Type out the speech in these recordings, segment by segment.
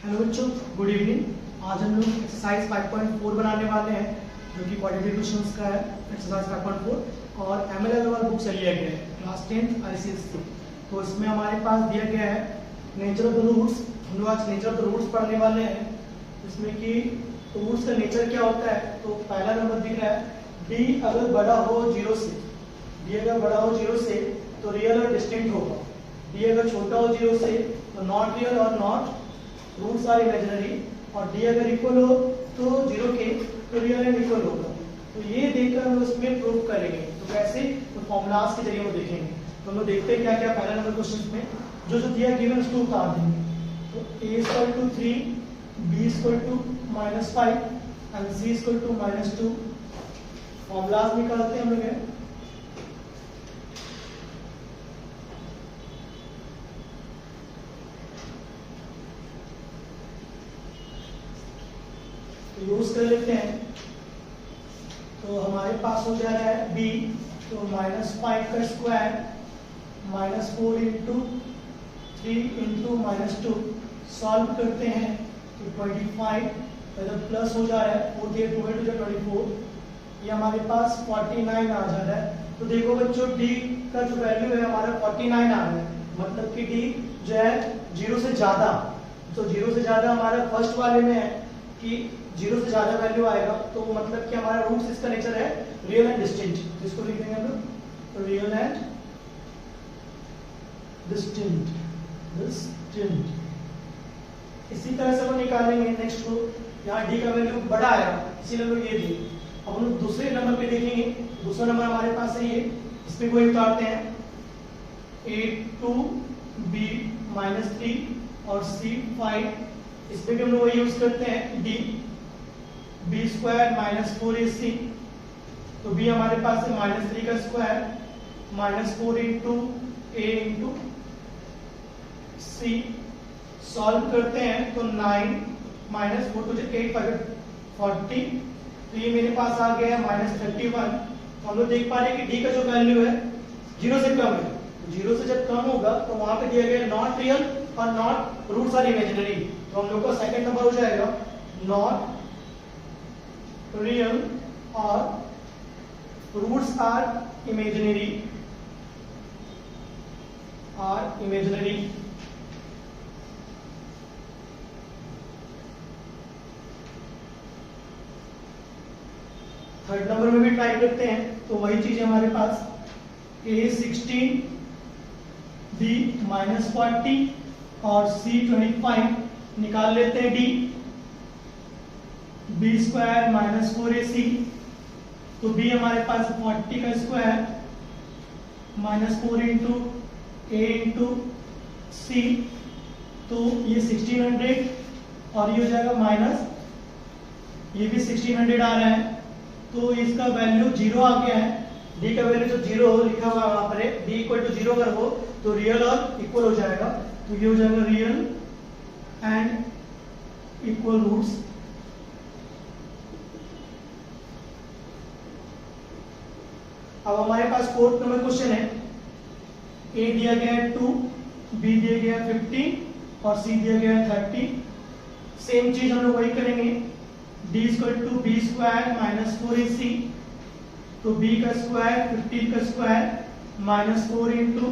Hello बच्चों, good evening. आज हम लोग एक्सरसाइज 5.4 बनाने वाले हैं जो कि क्वाड्रेटिक क्वेश्चंस का है। एक्सरसाइज 5.4 और एमएल अग्रवाल बुक से लिया गया है, क्लास 10th आईसीएसई। तो इसमें हमारे पास दिया गया है नेचर ऑफ द रूट्स। हम लोग आज नेचर ऑफ द रूट्स पढ़ने वाले हैं, जिसमें कि रूट्स का नेचर क्या होता है। तो पहला नंबर दिख रहा है, डी अगर बड़ा हो 0 से, डी अगर बड़ा हो 0 से तो रियल और डिस्टिंक्ट होगा। डी अगर छोटा हो 0 से तो नॉट रियल और नॉट रूट्स आर इमेजिनरी। और डी अगर इक्वल हो तो 0 के तो रियल एंड इक्वल होगा। तो ये देखकर हम उसमें प्रूव करेंगे। तो कैसे? तो फॉर्मूलाज के जरिए वो देखेंगे। तो हम लोग देखते हैं क्या क्या पहला नंबर क्वेश्चन में जो जो दिया गिवन उसको उतार देंगे। तो a = 3, b = -5 and c = -2। Formulas निकालते हैं हम लोग। यूज कर लेते हैं। तो हमारे पास हो जा रहा है b, तो -5 का स्क्वायर -4 इंटू 3 इंटू -2। सॉल्व करते हैं तो 25 मतलब प्लस हो जा रहा है 4 दिए 2 into 24, ये हमारे पास 49 आ जा रहा है। तो देखो बच्चों, d का जो वैल्यू है हमारा 49 आ रहा है, मतलब कि d जो है 0 से ज्यादा। तो 0 से ज्यादा हमारा फर्स्ट वाले में है कि 0 से ज्यादा वैल्यू आएगा, तो मतलब कि हमारा रूट्स इसका नेचर है रियल एंड डिस्टिंक्ट। तो इसको लिख देंगे हम लोग रियल एंड डिस्टिंक्ट। इसी तरह से हम निकालेंगे नेक्स्ट को। यहाँ डी का वैल्यू बड़ा आएगा, इसीलिए लोग ये दिए। अब हम लोग दूसरे नंबर पे देखेंगे। दूसरा नंबर हमारे पास है ये, इसमें कोई उतारते हैं a2 b -3 और c 5। इसमें भी हम लोग वही यूज करते हैं d b² -4ac। तो b हमारे पास है -3 का square -4 into a into c। Solve करते हैं तो 9 -4 to 8 40। तो ये मेरे पास आ गया है -31। तो हम लोग देख पा रहे हैं कि d का जो वैल्यू है 0 से कम है। 0 से जब कम होगा तो वहां पे दिया गया नॉट रियल और नॉट रूट्स आर इमेजिनरी। तो हम लोग का सेकंड नंबर हो जाएगा नॉट रियल और roots are imaginary. Third number में भी ट्राई करते हैं। तो वही चीज है हमारे पास a16 b -40 और c 25। निकाल लेते हैं d b² -4ac। तो b हमारे पास 40 का square -4 into a into c। तो ये 1600 और ये हो जाएगा माइनस, ये भी 1600 आ रहा है। तो इसका वैल्यू 0 आ गया है। d का वैल्यू जो 0 लिखा हुआ वहां पर है, d = 0 अगर हो तो रियल और इक्वल हो जाएगा। तो ये हो जाएगा रियल एंड इक्वल रूट्स। अब हमारे पास फोर्थ नंबर क्वेश्चन है। a दिया गया है 2, b दिया गया है 15 और c दिया गया है 30। सेम चीज हम लोग वही करेंगे। d = b² -4ac। तो b का स्क्वायर 15 का स्क्वायर -4 इंटू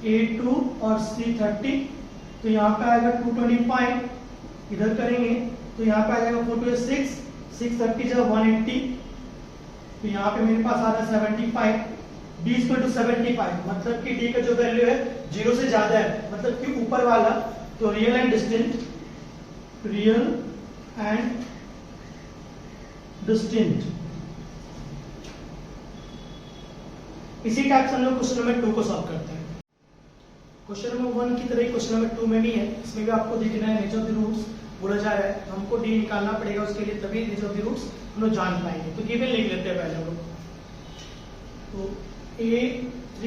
a2 और c 30। तो यहाँ पे आएगा 225। इधर करेंगे तो यहाँ पे आ जाएगा 4 2 6 6 30 जब 180। तो यहाँ पे मेरे पास आ रहा है 75। d = 75, मतलब कि d का जो वैल्यू है 0 से ज्यादा है, मतलब कि ऊपर वाला। तो रियल एंड डिस्टिंक्ट। इसी टाइप से हम लोग क्वेश्चन नंबर 2 को सॉल्व करते हैं। क्वेश्चन नंबर 1 की तरह क्वेश्चन नंबर 2 में भी है। इसमें भी आपको दिखना है नेचर ऑफ द रूट्स बोला जा रहा है। हमको d निकालना पड़ेगा उसके लिए, तभी नेचर ऑफ द रूट्स हम लोग जान पाएंगे। तो गिवन लिख लेते हैं पहले हम लोग। तो a3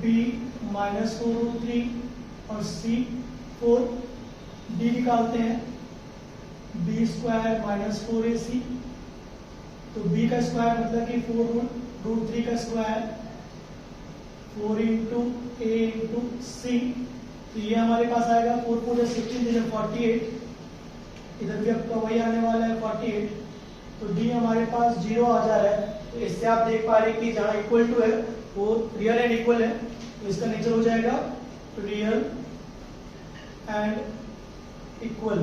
b -4 और c 4। d निकालते हैं b² -4ac। तो b का स्क्वायर मतलब कि 4√3 का square 4 into a into c। तो ये हमारे पास आएगा 4 4 या 16 या 48, इधर भी आपका वही आने वाला है 48। तो डी हमारे पास 0 आ जा रहा है। तो इससे आप देख पा रहे हैं कि जहाँ इक्वल टू है वो रियल एंड इक्वल है, तो इसका नेचर हो जाएगा रियल एंड इक्वल।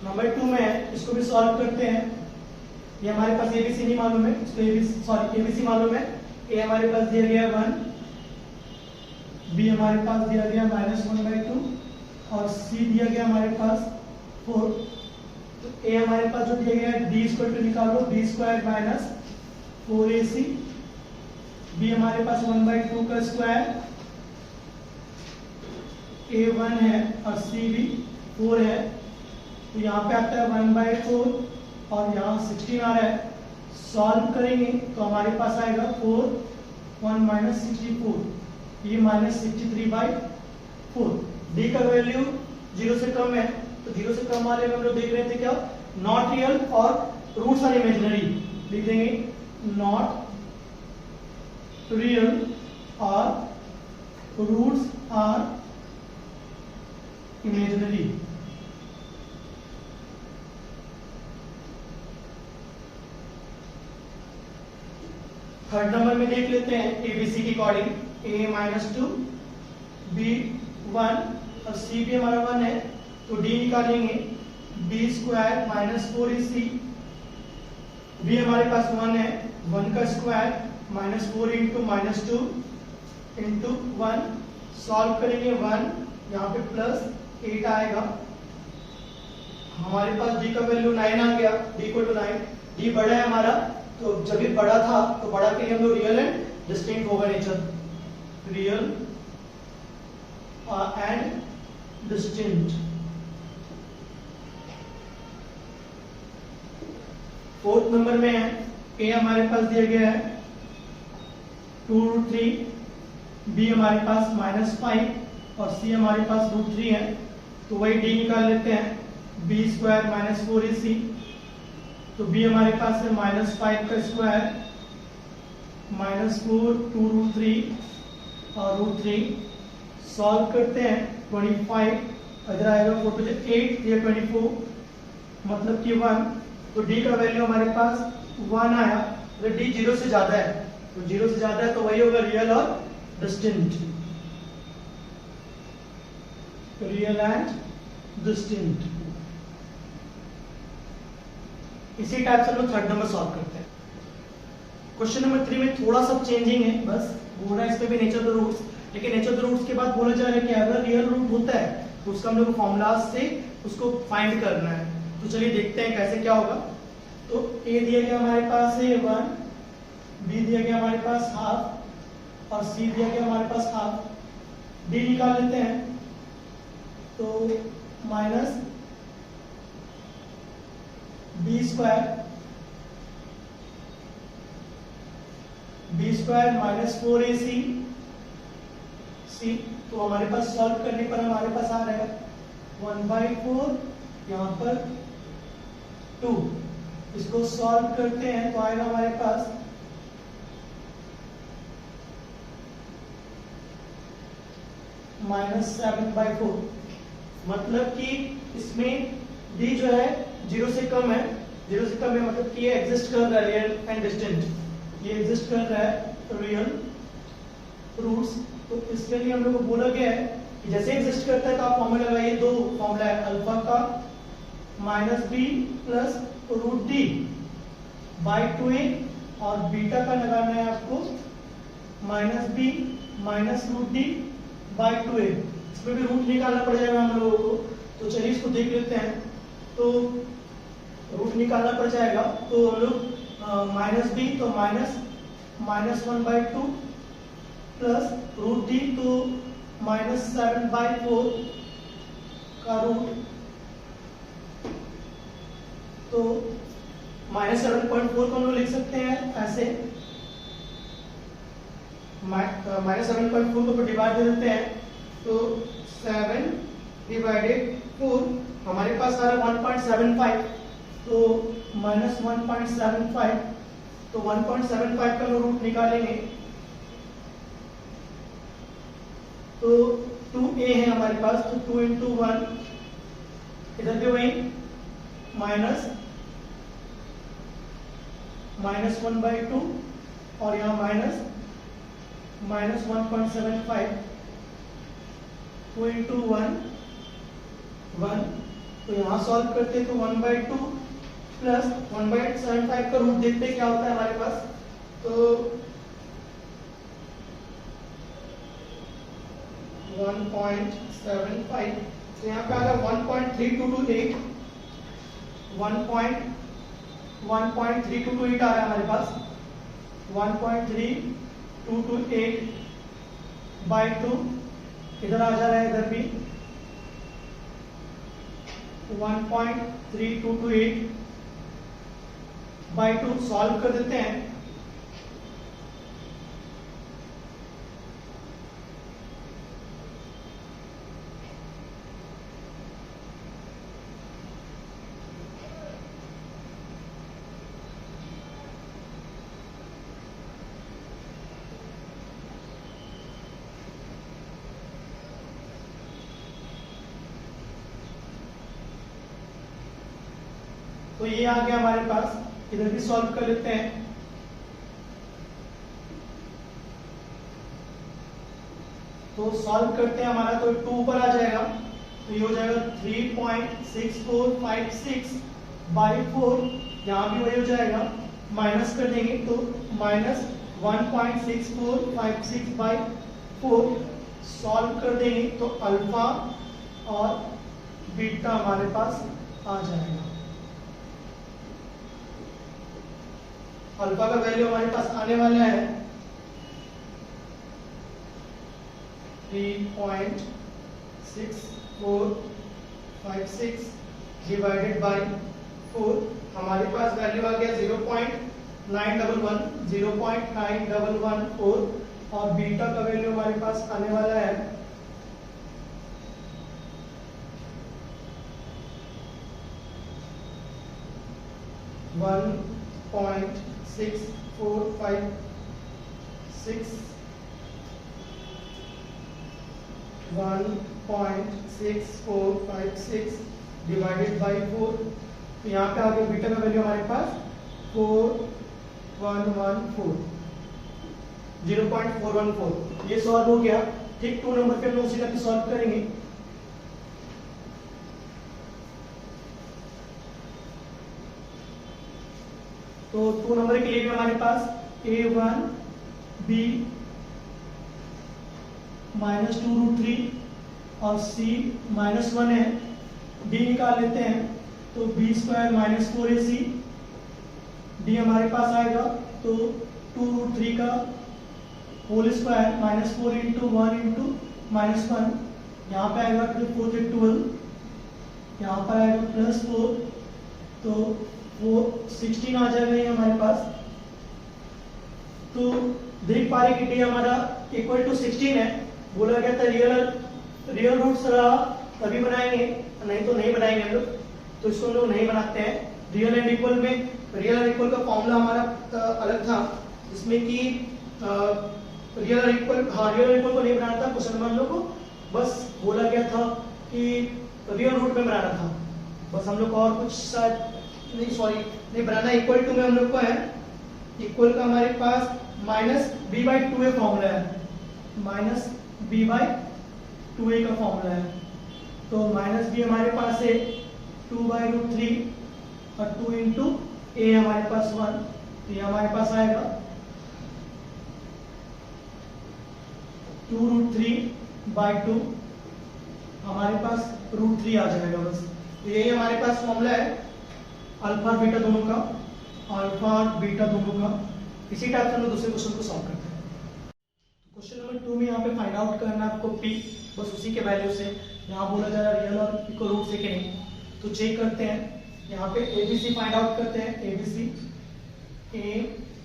नंबर 2 में है, इसको भी सॉल्व करते हैं। ये हमारे पास एबीसी नहीं मालूम है, इसको एबीसी मालूम है। ए हमारे पास दिया गया 1, बी हमारे पास दिया गया -1/2 और सी दिया गया हमारे पास 4। तो ए हमारे पास जो दिया गया है डी स्क्वायर टू निकालो, b² - 4ac। बी हमारे पास 1/2 का स्क्वायर, a1 है और c भी 4 है। तो यहाँ पे आता है 1/4 और यहाँ 16 आ रहा है। सॉल्व करेंगे तो हमारे पास आएगा 4 1 - 64, ये -63/4। डी का वैल्यू 0 से कम है, तो 0 से कम वाले में हम लोग देख रहे थे क्या, नॉट रियल और रूट्स आर इमेजिनरी। लिख देंगे नॉट रियल और roots are imaginary. Third number में देख लेते हैं एबीसी की अकॉर्डिंग, a -2 b1 और c भी हमारा 1 है, तो d निकालेंगे b² - 4ac। b हमारे पास 1 है, 1 का स्क्वायर -4 × -2 × 1। सॉल्व करेंगे 1, यहाँ पे +8 आएगा। हमारे पास d का वैल्यू 9 आ गया, d = 9। d बड़ा है हमारा, तो जब भी बड़ा था तो बड़ा के लिए हम लोग रियल एंड डिस्टिंक्ट होगा nature, real and distinct. Fourth number में है, ए हमारे पास दिया गया है 2√3, बी हमारे पास -5 और सी हमारे पास √3 है। तो वही डी निकाल लेते हैं, b² - 4ac। तो b हमारे पास है -5 का स्क्वायर -4 2√3 और √3। सॉल्व करते हैं 25, इधर आएगा 4 × 8 या 24, मतलब कि 1। तो d का वैल्यू हमारे पास 1 आया। तो d 0 से ज्यादा है, तो 0 से ज्यादा है तो वही होगा रियल और डिस्टिंक्ट, रियल एंड डिस्टिंक्ट। इसी टाइप से हम लोग थर्ड नंबर सॉल्व करते हैं। क्वेश्चन नंबर 3 में थोड़ा सा चेंजिंग है, बस बोल रहा है इसमें भी नेचर द रूट्स, लेकिन नेचर द रूट्स के बाद बोला जा रहा है कि अगर रियल रूट होता है तो उसका हम लोग फॉर्मूलाज से उसको फाइंड करना है। तो चलिए देखते हैं कैसे क्या होगा। तो a दिया गया हमारे पास है 1, b दिया गया हमारे पास हाफ और c दिया गया हमारे पास हाफ। d निकाल लेते हैं, तो -b² -4ac c। तो हमारे पास सॉल्व करने पर हमारे पास आ रहा है 1/4, यहाँ पर 2। इसको सॉल्व करते हैं तो आएगा हमारे पास -7/4। मतलब कि इसमें d जो है 0 से कम है, 0 से कम है मतलब कि ये एग्जिस्ट कर रहा है, रियल एंड डिस्टिंक्ट, ये एग्जिस्ट कर रहा है रियल रूट्स। तो इसके लिए हम लोग को बोला गया है कि जैसे एग्जिस्ट करता है तो आप फॉर्मूला लगाइए। दो फॉर्मूला है, अल्फा का -b + √d/2a और बीटा का लगाना है आपको -b - √d/2a। इसमें भी रूट निकालना पड़ जाएगा हम लोगों को, तो चलिए इसको देख लेते हैं। तो रूट निकालना पड़ जाएगा, तो हम लोग -b तो -1/2 प्लस √d तो -7/4 का रूट, तो -7.4 को हम लोग लिख सकते हैं ऐसे, -7.4 को डिवाइड दे देते हैं, तो 7/4 हमारे पास आ रहा है 1.75, तो -1.75, तो 1.75 का रूट निकालेंगे तो 2a है हमारे पास, तो 2 इंटू 1, इधर भी वही माइनस 1/2 और यहाँ माइनस 1.75, 2 इंटू 1 1, तो यहाँ सॉल्व करते हैं तो 1/2 प्लस 1/75 का रूट देखते क्या होता है हमारे पास, तो 1.75, तो यहाँ पे आ गया 1.3228, 1.3228 आ रहा है हमारे पास, 1.3228/2, इधर आ जा रहा है, इधर भी 1.3228/2, सॉल्व कर देते हैं। तो ये आ गया हमारे पास, इधर भी सॉल्व कर लेते हैं। तो सॉल्व करते हैं हमारा, तो 2 ऊपर आ जाएगा, तो ये हो जाएगा 3.6456/4, यहाँ भी वही हो जाएगा, माइनस कर देंगे तो माइनस 1.6456/4, सॉल्व कर देंगे तो अल्फा और बीटा हमारे पास आ जाएगा। अल्फा का वैल्यू हमारे पास आने वाला है 3.6456 डिवाइडेड बाय 4, हमारे पास वैल्यू आ गया 0.911, और बीटा का वैल्यू हमारे पास आने वाला है 1.6456 डिवाइडेड बाई 4, तो यहाँ पे आ गया बीटा का वैल्यू हमारे पास 0.414, ये सॉल्व हो गया। ठीक 2 नंबर पे हम लोग उसी तरह सॉल्व करेंगे। तो 2 नंबर के लिए भी हमारे पास a1b -2√3 और c -1 है, d निकाल लेते हैं, तो b² -4ac, d हमारे पास आएगा तो 2√3 का होल स्क्वायर -4 इंटू 1 इंटू -1, यहाँ पे आएगा 4 से 12, यहाँ पर आएगा +4, तो 16 आ जाएगा ये हमारे पास। तो देख पा रहे कि डी हमारा इक्वल टू 16 है, बोला गया था रियल रूट्स रहा तभी बनाएंगे, नहीं तो नहीं बनाएंगे हम लोग, तो इसको हम लोग नहीं बनाते हैं। रियल एंड इक्वल में रियल एंड इक्वल का फॉर्मूला हमारा अलग था, जिसमें कि रियल एंड इक्वल को नहीं बनाना था, क्वेश्चन मान लो को बस बोला गया था कि रियल रूट में बनाना था, बस हम लोग को और कुछ शायद नहीं बनाना। इक्वल टू में हम लोग को है, इक्वल का हमारे पास -b/2a फॉर्मूला है, -b/2a का फॉर्मूला है, तो -b हमारे पास है 2/√3 और 2 इंटू a हमारे पास 1, तो ये हमारे पास आएगा 2√3/2, हमारे पास √3 आ जाएगा बस। तो यही हमारे पास फॉर्मूला है अल्फा बीटा दोनों का, इसी टाइप से हम लोग दूसरे क्वेश्चन को सॉल्व करते हैं। क्वेश्चन नंबर 2 में यहाँ पे फाइंड आउट करना है आपको p, बस उसी के वैल्यू से, यहाँ बोला जा रहा है रियल और इक्वल रूट से कि नहीं, तो चेक करते हैं। यहाँ पे ABC फाइंड आउट करते हैं, ABC a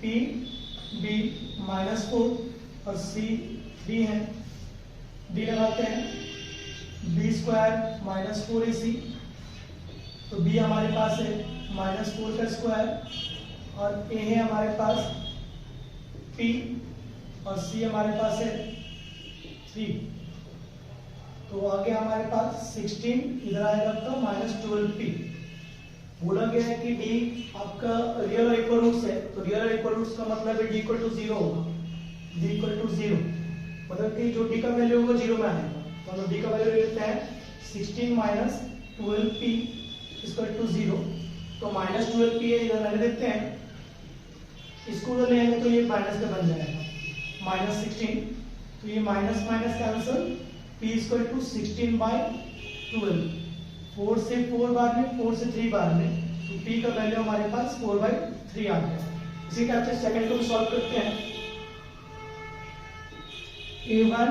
p b -4 और c d है, d लगाते हैं b² -4ac, तो b हमारे पास है -4 का स्क्वायर, और a है हमारे पास p और c हमारे पास है 3, तो आगे हमारे पास 16, इधर आएगा आपका -12p। बोला गया है कि d आपका रियल और इक्वल रूट्स है, तो रियल और इक्वल रूट्स का मतलब है d इक्वल टू 0 होगा। d इक्वल टू 0 मतलब कि जो d का वैल्यू होगा 0 में आएगा। तो हम d का वैल्यू लेते हैं 16 माइनस 12p इक्वल टू 0। तो -12p है, इधर रहने देते हैं, इसको उधर ले आएंगे तो ये माइनस का बन जाएगा -16। तो ये minus minus cancel, p equal to 16/12। 4 से 4 बार में, 4 से 3 बार में, तो p का वैल्यू हमारे पास 4/3 आ गया। इसी टाइप से सेकंड को भी सॉल्व करते हैं। a1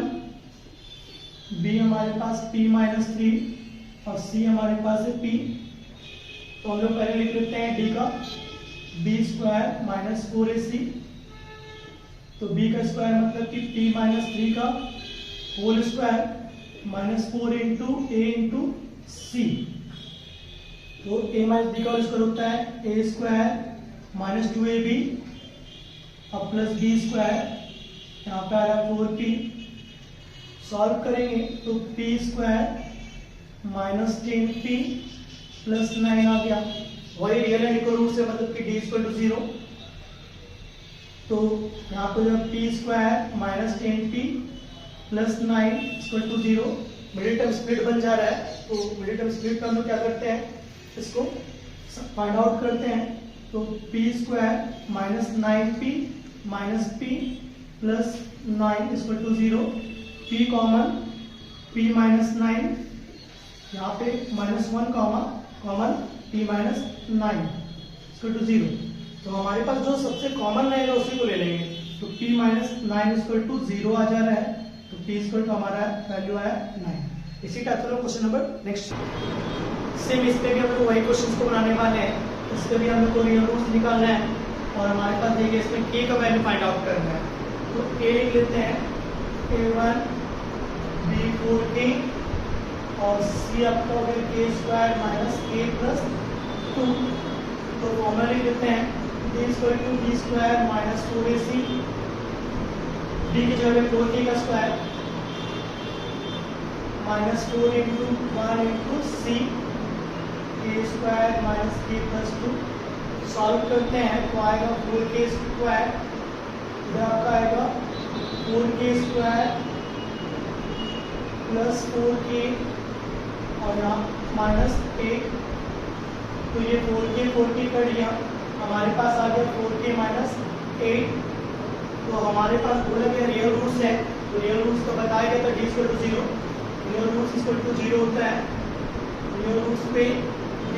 b हमारे पास p माइनस 3 और c हमारे पास है p। तो हम लोग पहले लिख लेते हैं d का b स्क्वायर माइनस 4ac। तो b का स्क्वायर मतलब कि p माइनस 3 का whole square minus 4 into a into c। तो a माइनस b का होल स्क्वायर होता है a स्क्वायर माइनस 2ab और प्लस b स्क्वायर, यहाँ पे आ रहा है 4p। सॉल्व करेंगे तो p square minus 10p plus 9 आ गया। वही रियल एंड इक्वल रूट से मतलब कि d इक्वल टू 0। तो यहाँ पे जब p square minus 10p plus 9 equal to 0, middle term split बन जा रहा है। तो मिडिल टर्म स्प्लिट का हम लोग क्या करते हैं, इसको फाइंड आउट करते हैं। तो p square minus 9p minus p plus 9 equal to 0। p common, p minus 9, यहाँ पे -1 common p minus 9 equal to 0। तो हमारे पास जो सबसे कॉमन रहेगा उसी को ले लेंगे। तो p माइनस 9 इक्वल टू 0 आ जा रहा है। तो p इक्वल टू हमारा वैल्यू आया 9। इसी टाइप से क्वेश्चन नंबर नेक्स्ट सेम, इस पे भी हम लोग वही क्वेश्चन को बनाने वाले हैं। इस पे भी हम लोग को रियल रूट्स निकालना है और हमारे पास देखिए इसमें k का वैल्यू फाइंड आउट करना है। तो a लिख लेते हैं a1 b 4k और c आपका हो गया k square minus k plus 2। तो फॉर्मूला लिख लेते हैं d equal to b square minus 4ac। d की जगह 4k का square minus 4 into 1 into c k square minus k plus 2। Solve करते हैं तो आएगा 4k स्क्वायर, इधर आपका आएगा 4k स्क्वायर प्लस 4k और यहाँ माइनस 8। तो ये 4k कट गया, हमारे पास आ गया 4k माइनस 8। तो हमारे पास बोला गया रियल रूट्स है, तो रियल रूट्स को बताया गया था d equal to 0। Real roots equal to 0 होता है, रियल रूट्स पे d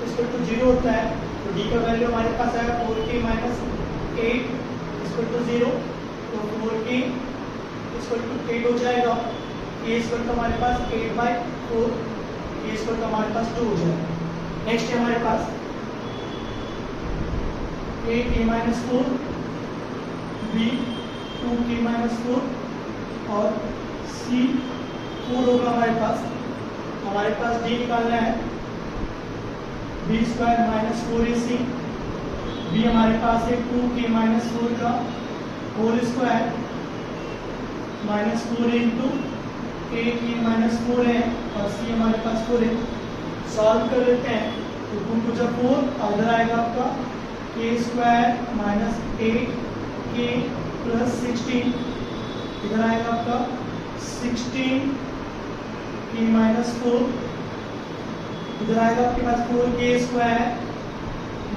इक्वल टू 0 होता है। तो d का वैल्यू हमारे पास आएगा 4k माइनस 8 इक्वल टू 0। तो 4k इक्वल टू 8 हो जाएगा। k इक्वल टू हमारे पास 8/4, k इक्वल टू हमारे पास 2 हो जाएगा। नेक्स्ट है हमारे पास a minus 4 b 2k minus 4 और c 4 होगा हमारे पास d निकालना है b square minus 4ac। b हमारे पास है 2k माइनस 4 का whole square minus 4 into k minus 4 है और c हमारे पास 4 है। सॉल्व कर लेते हैं तो 2 टू 4 और इधर आएगा आपका k square minus 8k plus 16। इधर आएगा आपका 16k माइनस 4। इधर आएगा आपके पास 4k square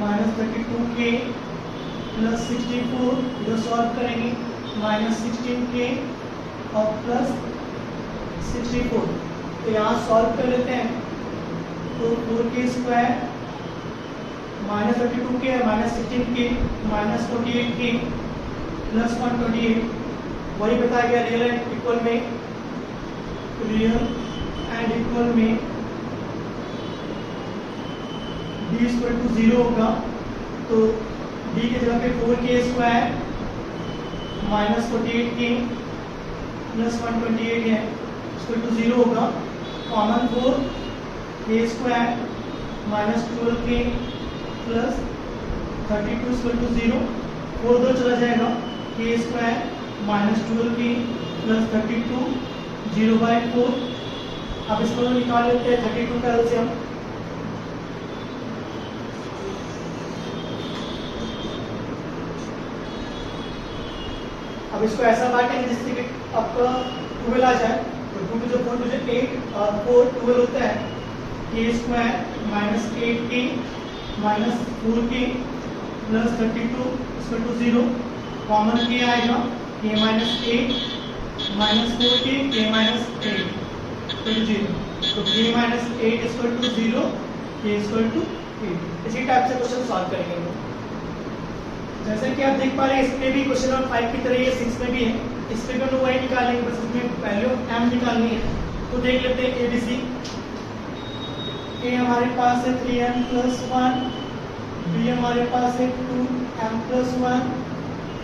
minus 32k plus 64। इधर सॉल्व करेंगे माइनस 16k और प्लस 64। तो यहाँ सॉल्व कर लेते हैं तो 4k स्क्वायर माइनस 32k है minus 16k minus 48k plus 128। वही बताया गया रियल एंड इक्वल में, रियल एंड इक्वल में d इक्वल टू 0 होगा। तो d की जगह पे 4k square minus 48k plus 128 है, इक्वल टू 0 होगा। Common 4k square minus 12k plus 32 equal to 0। 4 2 चला जाएगा, k square minus 12k plus 32 0/4 अब इसको निकाल लेते हैं 32 का एलसीएम। अब इसको ऐसा बांटेंगे जिससे कि आपका 12 आ जाए। तो 2 to the 4 to the 8 और 4 12 होता है, k square minus 8k minus 4k plus 32 इसको टू 0, कॉमन k आएगा k minus 8 minus 4k k minus 8 to 0, तो k minus 8 equal to 0 k equal to 8। इसी टाइप से क्वेश्चन सॉल्व करेंगे हम लोग। जैसे कि आप देख पा रहे हैं इसमें भी क्वेश्चन नंबर 5 की तरह ये 6 में भी है, इसमें भी हम लोग वही निकालेंगे, बस इसमें वैल्यू m निकालनी है। तो देख लेते हैं ABC। a हमारे पास है 3m प्लस 1, b हमारे पास है 2m प्लस 1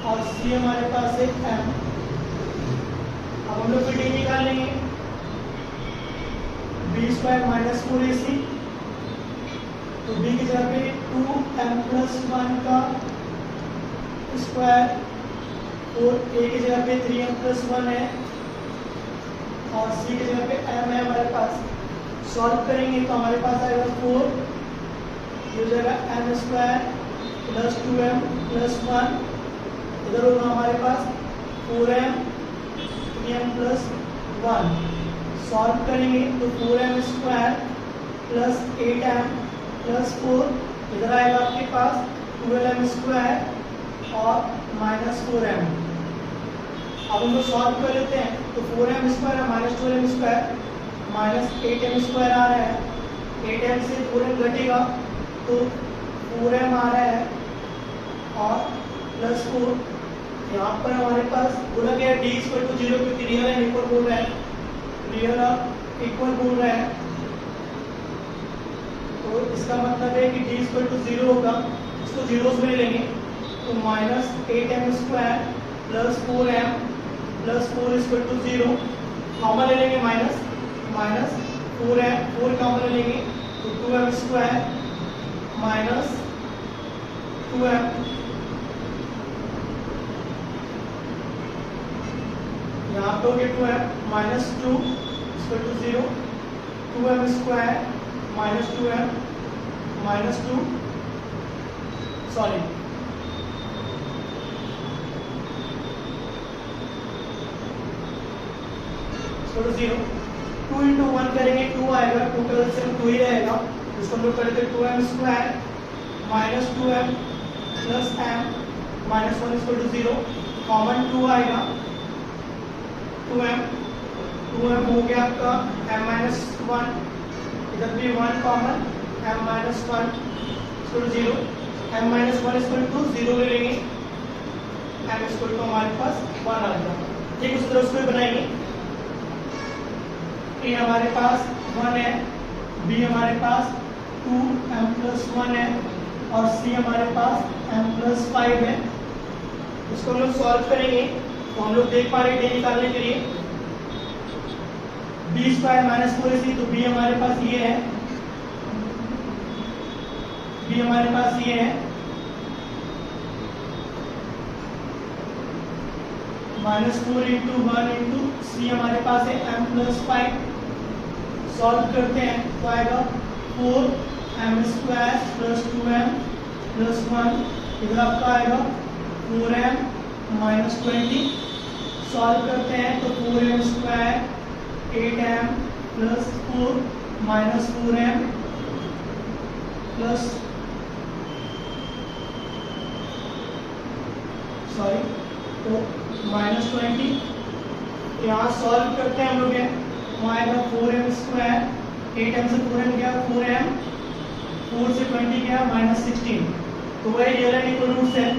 और c हमारे पास है m। अब हम लोग फिर d निकाल लेंगे, b स्क्वायर माइनस 4ac, तो b की जगह पे 2m प्लस 1 का स्क्वायर और a की जगह पे 3m प्लस 1 है और c की जगह पे m है हमारे पास। सॉल्व करेंगे तो हमारे पास आएगा 4, ये हो जाएगा m square plus 2m plus 1, इधर होगा हमारे पास 4m 3m प्लस 1। सॉल्व करेंगे तो 4m square plus 8m plus 4, इधर आएगा आपके पास 12m स्क्वायर और माइनस 4m। अब हम लोग सॉल्व कर लेते हैं, तो 4m स्क्वायर है minus 12m square minus 8m square आ रहा है, 8m से 4m घटेगा तो 4m आ रहा है और प्लस 4। यहाँ पर हमारे पास बोला गया d इक्वल टू 0 क्योंकि रियल एंड इक्वल बोल रहा है, रियल और इक्वल बोल रहा है, तो इसका मतलब है कि d इक्वल टू 0 होगा, इसको जीरोस में लेंगे तो minus 8m square plus 4m plus 4 equal to 0, common ले लेंगे माइनस 4m 4 कॉमन ले लेंगे तो 2m स्क्वायर माइनस 2m, यहाँ पे हो गया 2m minus 2 equal to 0, 2m square minus 2m minus 2 sorry 0, 2 into 1 करेंगे 2 आएगा, 2 का एलसीएम 2 ही रहेगा, इसको हम लोग करते 2m square minus 2m plus m minus 1 equal to 0, common 2 आएगा 2m हो गया आपका m माइनस 1, इधर भी 1 common m minus 1 equal to 0, m minus 1 equal to 0 ले लेंगे, m इक्वल टू हमारे पास 1 आ जाएगा। ठीक, उस तरह उसको बनाएंगे। a हमारे पास 1 है, b हमारे पास 2m प्लस 1 है और c हमारे पास m प्लस 5 है। इसको हम लोग सॉल्व करेंगे तो हम लोग देख पा रहे हैं d निकालने के लिए b स्क्वायर माइनस 4ac, तो b हमारे पास ये है, b हमारे पास ये है माइनस 4 इंटू 1 इंटू c हमारे पास है m प्लस 5। सॉल्व करते हैं तो आएगा 4m square plus 2m plus 1, इधर आपका आएगा 4m माइनस 20। सॉल्व करते हैं तो 4m square 8m plus 4 minus 4m plus तो माइनस 20। यहाँ सॉल्व करते हैं हम लोग, वहाँ आएगा 4m स्क्वायर, 8m से 4m गया 4m, 4 से 20 गया माइनस 16, तो वही रियल एंड इक्वल रूट्स है,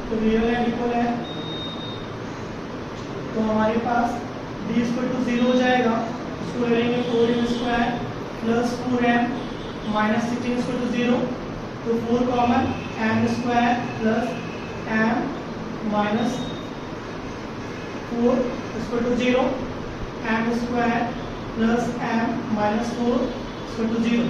तो रियल एंड इक्वल है, तो हमारे पास d इक्वल टू 0 हो जाएगा, इसको ले लेंगे 4m square plus 4m minus 16 equal to 0, तो 4 common m square plus m minus 4 equal to 0, m square plus m minus 4 equal to 0।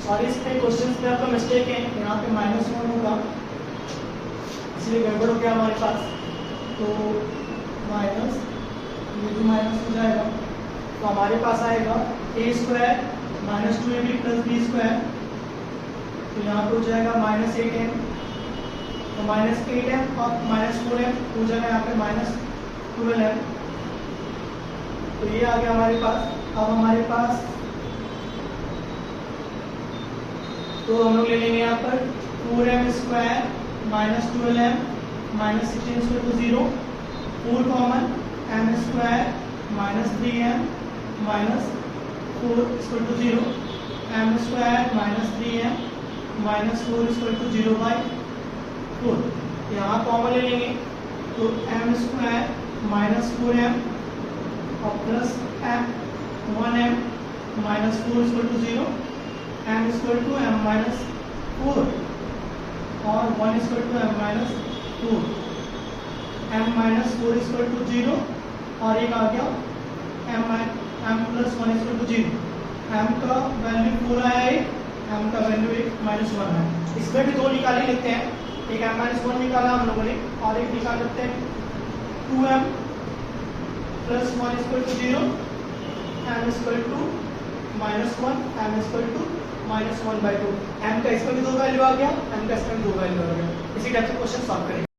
Sorry, इस पे क्वेश्चन में आपका मिस्टेक है, यहाँ पे -1 होगा, इसलिए गड़बड़ हो गया हमारे पास। तो माइनस, ये भी माइनस हो जाएगा, तो हमारे पास आएगा a² minus 2ab plus b², तो यहाँ पे हो जाएगा -8m, तो -8m और -4m हो जाएगा यहाँ पे -12m। तो ये आ गया हमारे पास। अब हमारे पास तो हम लोग ले लेंगे यहाँ पर 4m² minus 12m minus 16 0, 4 common, m² minus 3m minus 4 0, m² minus 3m minus 4 0/4। यहाँ कॉमन ले लेंगे, तो m² माइनस 4m और plus 1m minus 4 0, m = m minus 4 और 1 = m माइनस 4, m माइनस 4 = 0 और एक आ गया m प्लस 1 = 0। m का वैल्यू 4 आया है, m का वैल्यू -1 है। इसमें भी दो निकाल ही लेते हैं, एक m-1 निकाला हम लोगों ने और एक निकाल लेते हैं 2m plus 1 = 0, m = -1, m = -1/2। m का इसमें भी दो वैल्यू आ गया, m का इसमें भी दो वैल्यू आ गया। इसी टाइप से क्वेश्चन सॉल्व करेंगे।